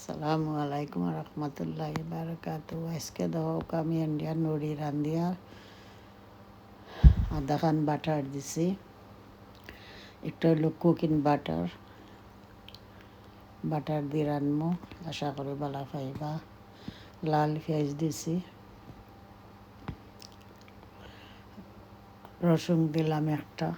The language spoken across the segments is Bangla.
আসসালামু আলাইকুম রহমতুল্লাহি বারাকাতু। আজকে হোক আমি ইন্ডিয়ান নুডি রান্ধিয়া আধা খান বাটার দিছি, একটা হলো কুকিং বাটার দিয়ে রানবো, আশা করি ভালো পাইবা। লাল পেঁয়াজ দিছি, রসুন দিলাম একটা,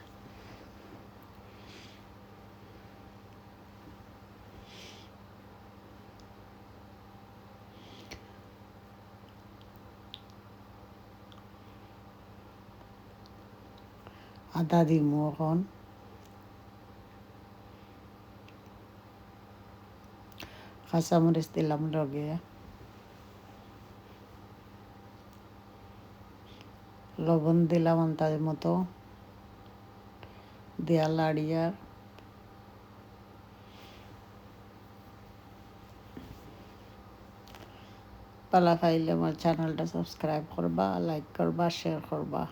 আদা দিমু এখন, কাঁচামরিচ দিলাম লগে, লবণ দিলাম আন্দাজ মতো, দিয়া লাড়িয়া পালা খাইলে আমার চ্যানেলটা সাবস্ক্রাইব করবা, লাইক করবা, শেয়ার করবা।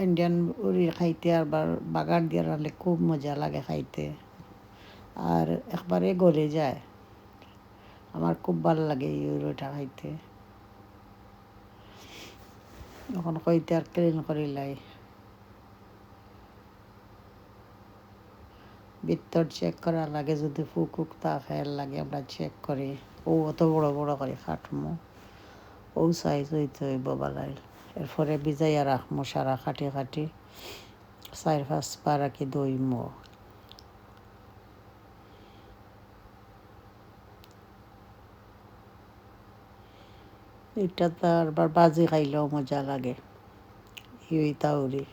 ইন্ডিয়ান উড়ি খাইতে আর বাগার দিয়ে রান্নলে খুব মজা লাগে খাইতে, আর একবারে গলে যায়। আমার খুব ভালো লাগে এই উড়িটা খাইতে। এখন কইতে আর ক্লিন করিলাই, ভিতর চেক করা লাগে, যদি ফুক থাকে লাগে আমরা চেক করি। ও অত বড় বড় করে কাটমো, ও সাইজ হইতে হইব বালাই। এরপরে ভিজাইয়া রাখমো সারা কাটি 4-5 পা রাখি দইমো। এটা তো আবার বাজি খাইলেও মজা লাগে ইউই তাউরি।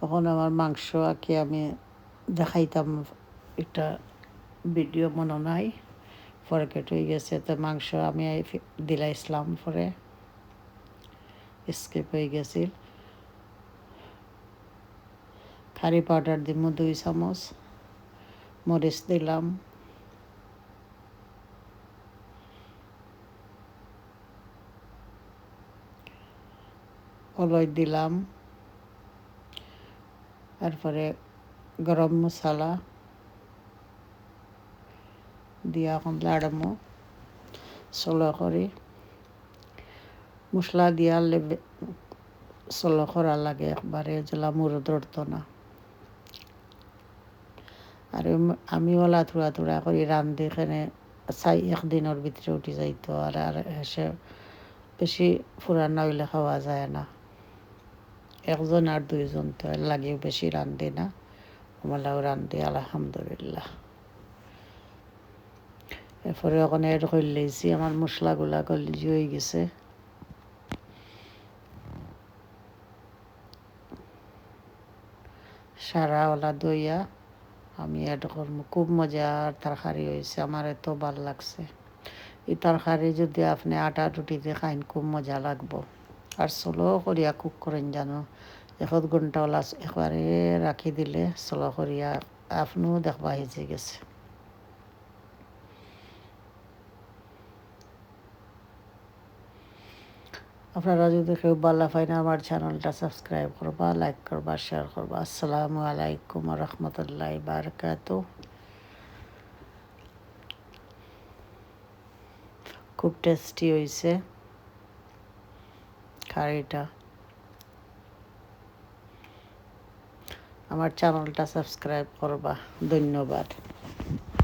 এখন আমার মাংস আঁকি আমি দেখাইতাম, একটা ভিডিও মনে নাই, পরে কেটে হয়ে গেছে। তো মাংস আমি দিলাইছিলাম, পরে স্কিপ হয়ে গেছিল। কারি পাউডার দিব 2 চামচ, মরিচ দিলাম, হলুদ দিলাম, তারপরে গরম মশলা দিয়া এখন লাড়মো সলো করে। মশলা দিয়া সলো করা লাগে, একবারে জলা মুড়ো ধরতো না। আর আমি ওলা থোড়া করে রান্ধি, এখানে 1 দিনের ভিতরে উঠে যাইতো। আর এসে বেশি ফুরান হইলে খাওয়া যায় না, 1 জন আর 2 জন, তো এর লাগেও বেশি রান্ধি না, আমরাও রান্ধি আলহামদুলিল্লাহ। এরপরে ওখানে এড করে লেছি, আমার মশলাগুলা কলিজি হয়ে গেছে। সারা ওলা দইয়া আমি এড করবো। খুব মজার তরকারি হয়েছে, আমার এত ভাল লাগছে। এই তরকারি যদি আপনি আটা রুটিতে খাইন খুব মজা লাগবো। আর স্লো করিয়া কুক করেন জানো, 1 ঘন্টা ওলা একবারে রাখি দিলে স্লো করিয়া আপনিও দেখবা হেজে গেছে। আপনারা যদি কেউ ভালো পাই না, আমার চ্যানেলটা সাবস্ক্রাইব করবা, লাইক করবা, শেয়ার করবা। আসসালামু আলাইকুম রহমতুল্লাহি বারাকাতু। খুব টেস্টি হয়েছে কারিটা। আমার চ্যানেলটা সাবস্ক্রাইব করবা। ধন্যবাদ।